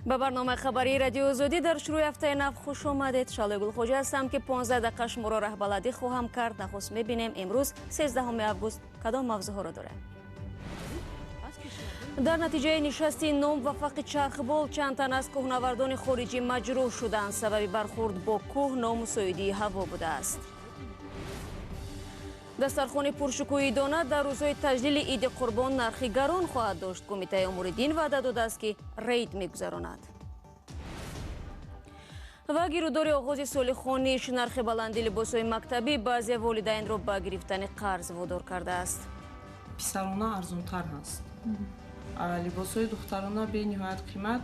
به برنامه خبری رادیو آزادی در شروع هفته نو خوش آمدید. شاله گلخوجی هستم که 15 دقیقه شما را رهبردی خواهم کرد. نخست میبینیم امروز 13 آگوست کدام موضوع را داره. در نتیجه نشست ناموفق چرخبال چند تن از کوهنوردان خارجی مجروح شدند. سبب برخورد با کوه نامساعدی هوا بوده است. دسترخوان پرشکوهی دانه در روزهای تجلیل عید قربان نرخی گران خواهد داشت. کمیته امور دین وعده داده است که رید میگذراند. و گیروداری آغاز سال خوانیش نرخ بلندی لباسهای مکتبی بعضی والدین را به گرفتن قرض وادار کرده است. پسرانه ارزانتر هست. لباسهای دخترانه به نهایت قیمت.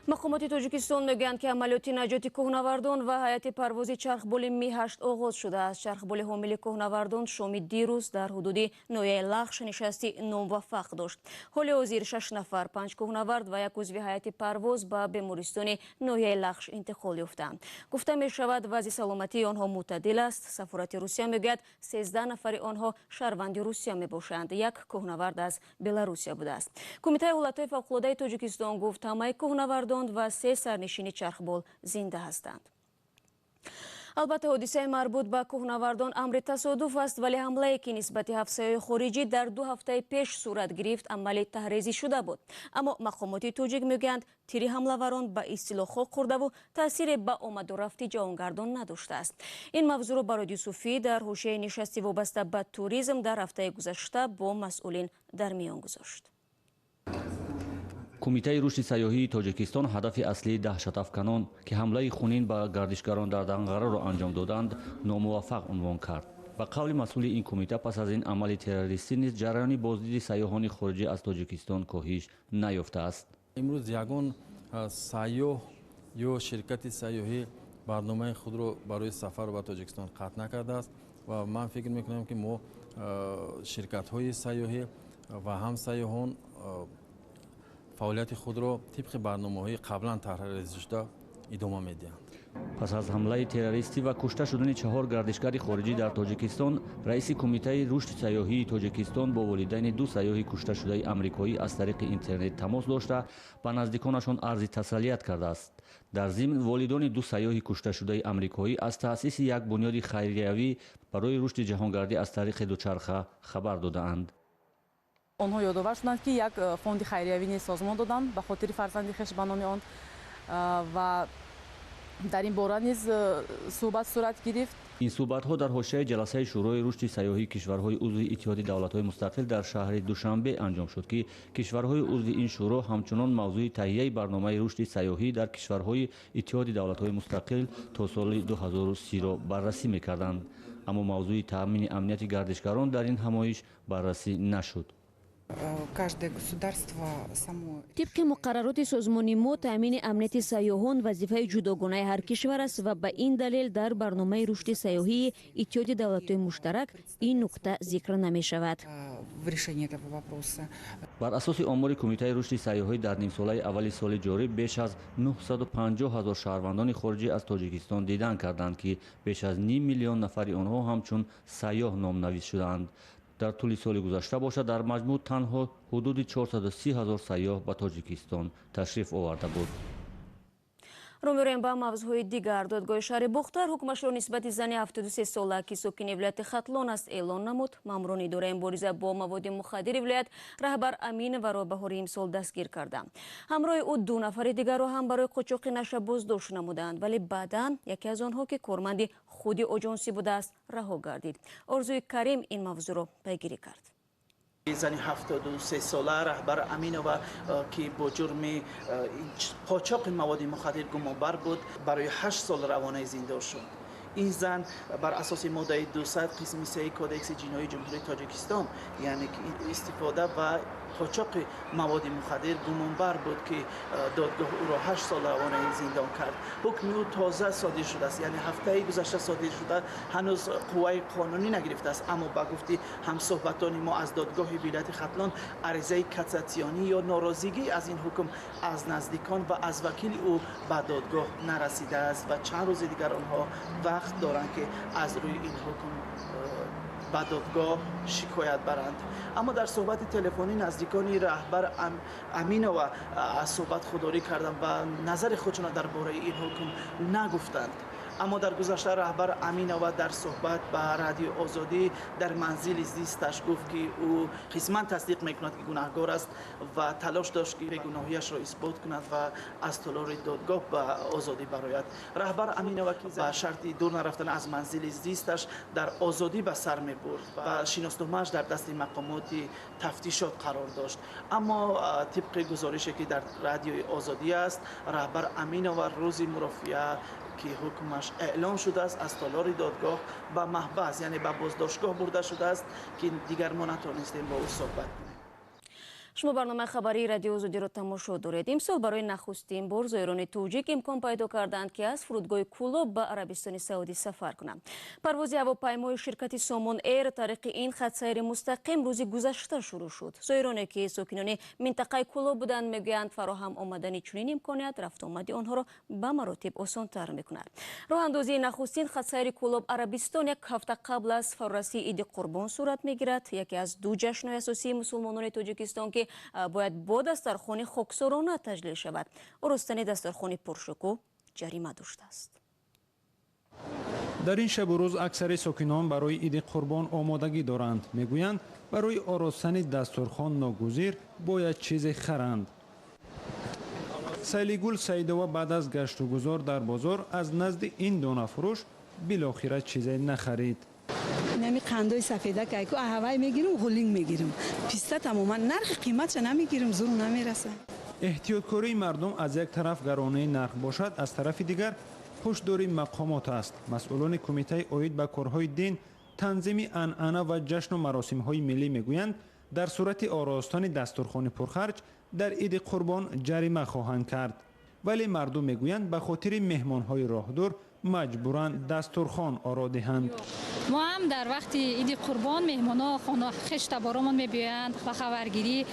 مقامات تاجیکستان میگویند که عملیات نجات کوهنوردان و هیئت پرواز چرخبال می-8 آغاز شده است. چرخبال حامل کوهنوردان شام دیروز در حدود ناحیه لخش نشستی ناموفق داشت. حال حاضر 6 نفر، 5 کوهنورد و یک عضو هیئت پرواز به بیمارستان ناحیه لخش انتقال یافتند. گفته می شود وضع سلامتی آنها معتدل است. سفارت روسیه میگوید 13 نفر آنها شهروند روسیه می باشند. یک کوهنورد از بلاروسیه بوده است. کمیته حالتهای فوق‌العاده تاجیکستان گفت همه کوهنوردان و 3 سرنشین چرخبال زنده هستند. البته حادثه مربوط به کوهنوردان امر تصادف است، ولی حمله که نسبت افسرهای خارجی در 2 هفته پیش صورت گرفت عمل تحریزی شده بود. اما مقامات تاجیک میگویند تیر حمله‌وران به اصطلاح خاک خورده و تاثیر به آمد و رفت جهانگردان نداشته است. این موضوع را به رادیو صوفی در حوزه نشستی وابسته به توریسم در هفته گذشته با مسئولین در میان گذاشت. کمیته رشد سیاحی تاجیکستان هدف اصلی دهشت‌افکنان که حمله خونین به گردشگران در دنقره را انجام دادند ناموفق عنوان کرد. به قول مسئول این کمیته پس از این عمل تروریستی نیز جریان بازدید سیاحان خارجی از تاجیکستان کاهش نیافته است. امروز یگان سیاح یا شرکت سیاحی برنامه خود را برای سفر به تاجیکستان قطع نکرده است و من فکر می‌کنم که ما شرکت‌های سیاحی و هم سیاحان فعالیت خود را طبق برنامه‌های قبلا طرح‌ریزی شده ادامه می‌دهند. پس از حمله تروریستی و کشته شدن 4 گردشگر خارجی در تاجیکستان، رئیس کمیته رشد سیاحی تاجیکستان با والدین 2 سیاح کشته شده آمریکایی از طریق اینترنت تماس داشته به نزدیکانشان عرض تسلیت کرده است. در ضمن والدین 2 سیاح کشته شده آمریکایی از تأسیس یک بنیاد خیریوی برای رشد جهانگردی از طریق دوچرخه خبر دادند. آنها یادآور شدند که یک فوند خیریوی نیز سازمان دادند به خاطر فرزند خویش به نام آن و در این باره نیز صحبت صورت گرفت. این صحبت‌ها در حاشیه جلسه شورای رشد سیاحی کشورهای عضو اتحاد دولت‌های مستقل در شهر دوشنبه انجام شد که کشورهای عضو این شورا همچنان موضوع تهیه برنامه رشد سیاحی در کشورهای اتحاد دولت‌های مستقل تا سال 2030 را بررسی می‌کردند، اما موضوع تأمین امنیت گردشگران در این همایش بررسی نشد. طبق مقررات سازمان ما تامین امنیت سیاحان وظیفه جداگانه هر کشور است و به این دلیل در برنامه رشد سیاحی اتحاد دولت‌های مشترک این نکته ذکر نمی شود. بر اساس آمار کمیته رشد سیاحی در نیم ساله اول سال جاری بیش از 950,000 شهروندان خارجی از تاجیکستان دیدن کردند که بیش از نیم میلیون نفر آنها همچون سیاح نامنویس شدند. در طول سال گذشته باشد در مجموع تنها حدود 430,000 سیاح به تاجیکستان تشریف آورده بود. رو می‌رویم به موضوعهای دیگر. دادگاه شهر بختر حکمش را نسبت زن 73 ساله که ساکن ولایت ختلان است اعلان نمود. ماموران اداره مبارزه با مواد مخدر ولایت رهبر امین و را بهار امسال دستگیر کرده. همراه او 2 نفر دیگر را هم برای قاچاق نشه بازداشت نمودند، ولی بعداً یکی از آنها که کارمند خود آژانسی بوده است رها گردید. آرزوی کریم این موضوع را پیگیری کرد. زن 73 ساله رهبر امینова که با جرم قاچاق مواد مخدر گمانبر بود برای 8 سال روانه زندان شد. این زن بر اساس ماده 200 قسم 3 کودکس جنایی جمهوری تاجیکستان یعنی استفاده و قاچاق مواد مخدر گمانبر بود که دادگاه او را 8 سال روانه زندان کرد. حکم او تازه صادر شده است، یعنی هفته گذشته صادر شده، هنوز قوه قانونی نگرفته است، اما با گفته همصحبتان ما از دادگاه ولایت ختلان عریضه کساتیانی یا ناراضگی از این حکم از نزدیکان و از وکیل او به دادگاه نرسیده است و چند روز دیگر آنها وقت دارند که از روی این حکم به دادگاه شکایت برند. اما در صحبت تلفنی نزدیکان رهبر امینووا از صحبت خودداری کردند و نظر خودشان درباره این حکم نگفتند. اما در گذشته رهبر امینووا در صحبت با رادیو آزادی در منزل زیستش گفت که او قسما تصدیق میکند که گناهکار است و تلاش داشت که بیگناهیش را اثبات کند و از تالار دادگاه به آزادی برآید. رهبر امینووا که با شرط دور نرفتن از منزل زیستش در آزادی به سر میبرد و شناسنامه‌اش در دست مقامات تفتیشات قرار داشت. اما طبق گزارشی که در رادیو آزادی است، رهبر امینووا روز مرافعه که حکمش اعلام شده است از تالار دادگاه به محبس یعنی به بازداشتگاه برده شده است که دیگر ما نتوانستیم با او صحبت کنیم. شما برنامه خبری رادیو آزادی را تماشا دارید. امسال برای نخستین بار زایران توجیک امکان پیدا کردند که از فرودگاه کولوب به عربستان سعودی سفر کنند. پرواز هواپیمای شرکت سامان ایر طریق این خط سیر مستقیم روز گذشته شروع شد. زایرانی که ساکنان منطقه کولوب بودند میگویند فراهم آمدن چنین امکانیت رفت آمد آنها را به مراتب آسان‌تر میکند. راه اندازی نخستین خط سیر کولوب عربستان یک هفته قبل از فرارسی عید قربان صورت میگیرد. یکی از دو جشن‌های اساسی مسلمانان تاجیکستان که باید با دسترخوان خاکسارانه تجلیل شود. ارستن دسترخوان پرشکوه جریمه داشته است. در این شب و روز اکثر ساکنان برای عید قربان آمادگی دارند. میگویند برای آراستن دسترخوان ناگزیر باید چیزی خرند. سیلیگل سیدوا بعد از گشت و گذار در بازار از نزد این دانه فروش بالاخره چیزی نخرید. نمی قندای سفیده که اگه هوای میگیریم غولینگ میگیریم. پیسته تماما نرخ قیمتش نمیگیریم، زور نمیرسه. احتیاطکاری مردم از یک طرف گرانه نرخ باشد، از طرف دیگر هشداری مقامات است. مسئولان کمیته عاید به کارهای دین، تنظیم عنعنه و جشن و مراسم‌های ملی میگویند در صورت آراستن دسترخوان پرخرج در عید قربان جریمه خواهند کرد. ولی مردم میگویند به خاطر مهمان‌های راهدور مجبورند دسترخوان آرا دهند. ما هم در وقت عید قربان مهمانا خانه خشت برامون میبیایند و خبرگیری،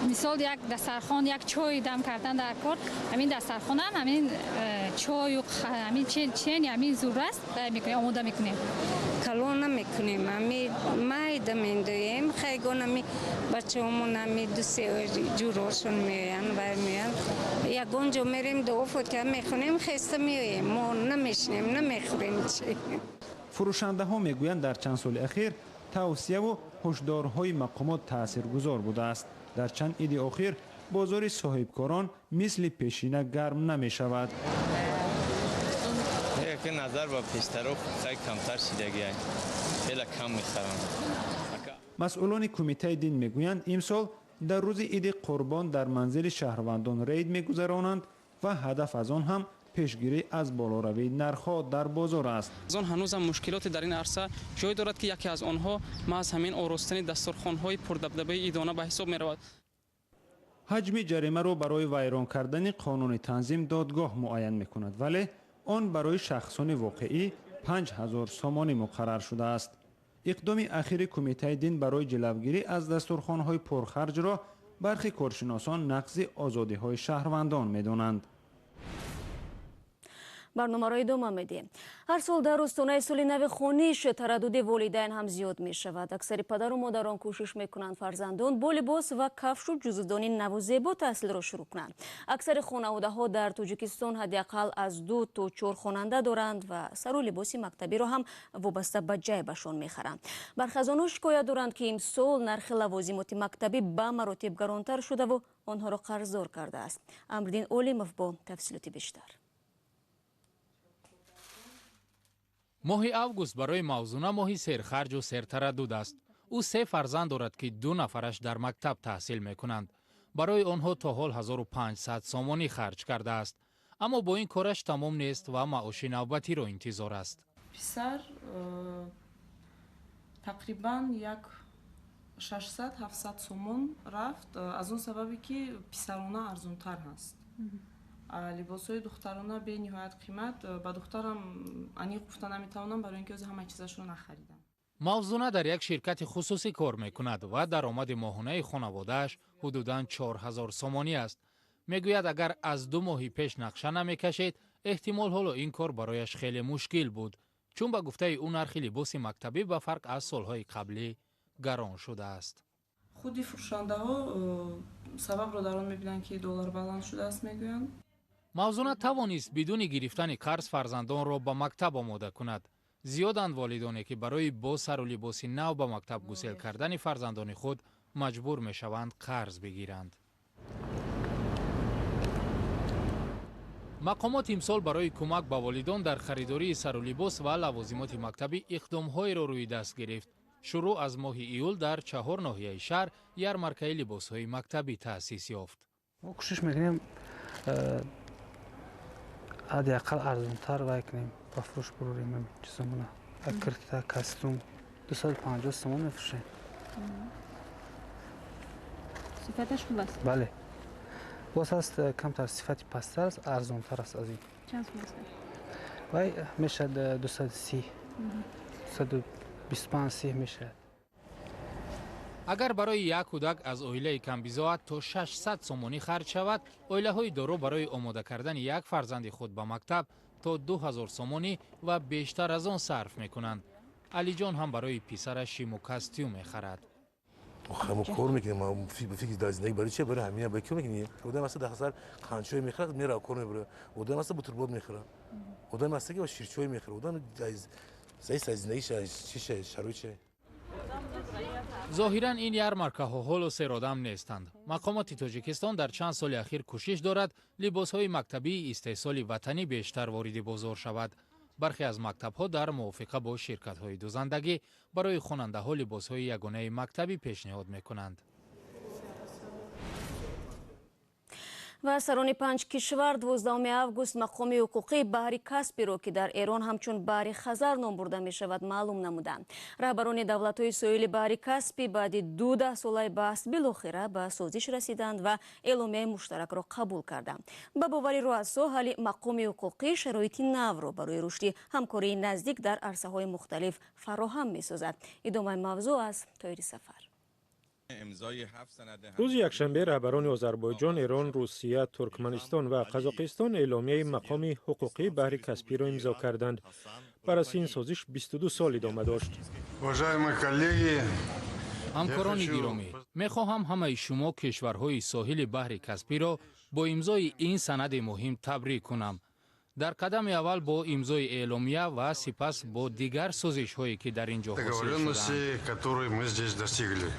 مثال یک دسترخوان یک چای دم کردن در کار، همین دسترخوان هم همین چای و همین چین همین زور است میکنیم، آماده میکنیم. کلون نمیکنیم، همین مایده میندویم، خیلی نمی بچه‌مون همین دو سه جوراشون میان برمیان. یکون جو میریم دو فوت میخونیم خسته میایم، ما نمیشنیم نمیخوریم چی. فروشنده ها میگویند در چند سال اخیر توصیه و هشدارهای مقامات تاثیرگذار بوده است. در چند عید اخیر بازار صاحبکاران مثل پیشینه گرم نمی شود. که نظر به پیشتر خیلی کمتر شدگی خیلی کم میخرند. مسئولان کمیته دین میگویند امسال در روز عید قربان در منزل شهروندان رید میگذرانند و هدف از آن هم پیشگیری از بالاروی نرخ‌ها در بازار است. از آن هنوز هم مشکلات در این عرصه جای دارد که یکی از آنها محض همین آراستن دسترخوان‌های پردبدبه عیدانه به حساب می‌رود. حجم جریمه را برای ویران کردن قانون تنظیم دادگاه معین می‌کند، ولی آن برای شخصان واقعی 5000 سامانی مقرر شده است. اقدام اخیر کمیته دین برای جلوگیری از دسترخوان‌های پرخرج را برخی کارشناسان نقض آزادی‌های شهروندان می‌دانند. برنامه را ادامه میدیم. هر سال در استانهای سال نو خانیش تردد والدین هم زیاد می شود. اکثر پدر و مادران کوشش میکنند فرزندان با لباس و کفش و جزدان نو و زیبا تحصیل را شروع کنند. اکثر خانواده ها در تاجیکستان حداقل از 2 تا 4 خواننده دارند و سر و لباس مکتبی را هم وابسته به جیبشان میخرند. برخی از آنها شکایت دارند که امسال نرخ لوازمات مکتبی به مراتب گرانتر شده و آنها را قرضدار کرده است. امردین اولیموف با تفصیلات بیشتر. ماه اوگوست برای موزونه ماهی سرخرج و سرتردد است. او 3 فرزند دارد که 2 نفرش در مکتب تحصیل می کنند. برای آنها تا حال 1500 سامانی خرج کرده است. اما با این کارش تمام نیست و معاش نوبتی را انتظار است. پسر تقریبا یک 600-700 سومون رفت، از اون سببی که پسرانه ارزونتر هست. لباسای دخترانه به نهایت قیمت، با دخترم انی گفتن نمیتونم برای اینکه از همه چیزش رو نخریدم. موزونه در یک شرکت خصوصی کار میکند و درآمد ماهانه خانواده‌اش حدوداً 4000 سامانی است. میگوید اگر از 2 ماه پیش نقشه نمیکشید احتمال حالا این کار برایش خیلی مشکل بود، چون به گفته او نرخ لباس مکتبی به فرق از سالهای قبلی گران شده است. خودی فروشنده ها سبب را در آن می‌بینند که دلار بلند شده است میگویند. موضوع توانست بدون گرفتن قرض فرزندان را به مکتب آماده کند. زیادند والدانی که برای با سر و لباس نو به مکتب گسیل کردن فرزندان خود مجبور میشوند قرض بگیرند. مقامات امسال برای کمک به والدان در خریداری سر و لباس و لوازمات مکتبی اقدام‌های را روی دست گرفت. شروع از ماه ایول در 4 ناحیه شهر یارمرکه لباس‌های مکتبی تأسیس یافت. ما کوشش می‌کنیم حداقل ارزان‌تر بکنیم با فروش بروریم چیزامون. کرتا کاستوم 250 تومان میفروشیم. صفتش خوب است. بله. باز هست کمتر صفتی پستر است، ارزان‌تر است از این. چند تومان است؟ وای میشه 230 125 میشه. اگر برای یک کودک از عائله کمبیزاعت تا 600 سومانی خرج شود، عائله‌های دارو برای آماده کردن یک فرزند خود به مکتب تا 2000 سومانی و بیشتر از آن صرف می‌کنند. علی جان هم برای پسرش شیم و کاستیوم می‌خرد. ما کار میکنیم، ما فکر در زندگی برای چه؟ برای همین برای کی میکنیم؟ آدم مثلا 10,000 خانچوی میخره میره کار میبره، آدم مثلا بوتربرد میخره، آدم مثلا که شیرچوی میخره، آدم از زندگیش چیشه شروعشه. ظاهراً این یارمرکه‌ها حال و سیر آدم نیستند. مقامات تاجیکستان در چند سال اخیر کوشش دارد لباس‌های مکتبی استحصال وطنی بیشتر وارد بازار شود. برخی از مکتب‌ها در موافقه با شرکت‌های دوزندگی برای خواننده‌ها لباس‌های یگانه مکتبی پیشنهاد می‌کنند. و سران 5 کشور 12 август مقام حقوقی بحر کاسپی را که در ایران همچون بحر خزر نام برده می شود معلوم نمودند. رهبران دولت‌های ساحل بحر کاسپی بعد 12 سال بحث بالاخره به سازش رسیدند و اعلامیه مشترک را قبول کردند. به باور رؤسا حال مقام حقوقی شرایط نو را برای رشد همکاری نزدیک در عرصه‌های مختلف فراهم می‌سازد. ادامه موضوع از طاهر سفر. روز یکشنبه رهبران آذربایجان، ایران، روسیه، ترکمنستان و قزاقستان اعلامیه مقام حقوقی بحر کاسپی را امضا کردند. بر اساس این سازش 22 سال ادامه داشت. همکاران گرامی، می‌خواهم همه شما کشورهای ساحل بحر کاسپی را با امضای این سند مهم تبریک کنم. در قدم اول با امضای اعلامیه و سپس با دیگر سازش‌هایی که در اینجا حاصل شدند.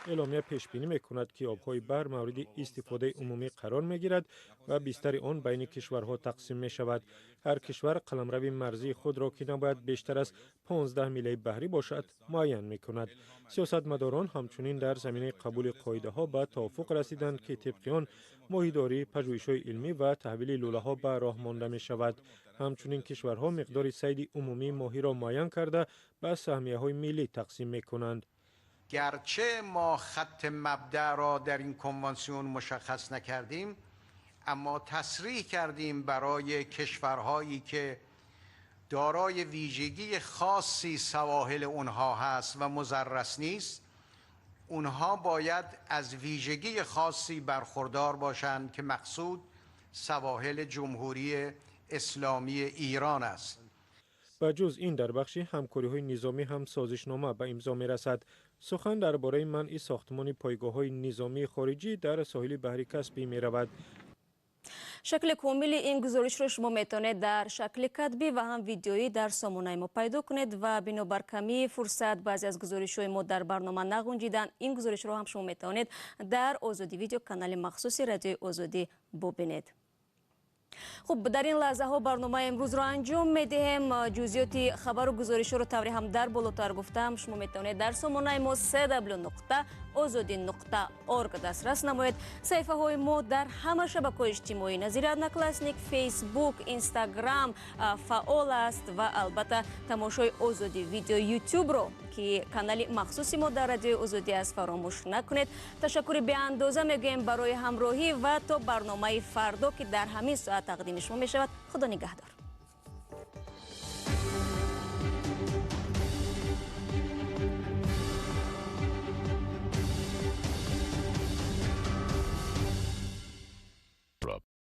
اعلامیه پیش بینی می‌کند که آب‌های بحر مورد استفاده عمومی قرار می‌گیرد و بیشتر آن بین کشورها تقسیم می‌شود. هر کشور قلمرو مرزی خود را که نباید بیشتر از 15 میله بحری باشد معین می‌کند. سیاستمداران همچنین در زمینه قبول قاعده‌ها به توافق رسیدند که طبق آن ماهیداری، پژوهش‌های علمی و تحویل لوله‌ها به راه مانده می‌شود. همچنین کشورها مقدار صید عمومی ماهی را معین کرده به سهمیه‌های ملی تقسیم می‌کنند. گرچه ما خط مبدأ را در این کنوانسیون مشخص نکردیم، اما تصریح کردیم برای کشورهایی که دارای ویژگی خاصی سواحل اونها هست و مضرس نیست، اونها باید از ویژگی خاصی برخوردار باشند که مقصود سواحل جمهوری اسلامی ایران است. با جز این در بخش همکاری‌های نظامی هم سازشنامه به امضا می‌رسد. سخن درباره منع ساختمان پایگاه‌های نظامی خارجی در ساحل بحر کاسپی می‌رود. شکل کامل این گزارش را شما میتونید در شکل کتبی و هم ویدیویی در سامانه ما پیدا کنید و بنابر کمی فرصت بعضی از گزارش‌های ما در برنامه نگنجیدن. این گزارش را هم شما میتونید در آزادی ویدیو کانال مخصوص رادیو آزادی ببینید. خب در این لحظه ها برنامه امروز را انجام میدهیم. جزئیات خبر و گزارش رو طوری هم در بالاتر گفتم. شما میتونید در سامانه ما www.azadi.org دسترس نمایید. صفحه های ما در همه شبکه‌های اجتماعی نظیر ادناکلاسنیک، فیسبوک، اینستاگرام فعال است و البته تماشای آزادی ویدیو یوتیوب رو که کانال مخصوصی ما در رادیو آزادی است فراموش نکنید. تشکر بی اندازه میگویم برای همراهی و تا برنامه فردا که در همین ساعت تقدیم شما می شود. خدا نگهدار.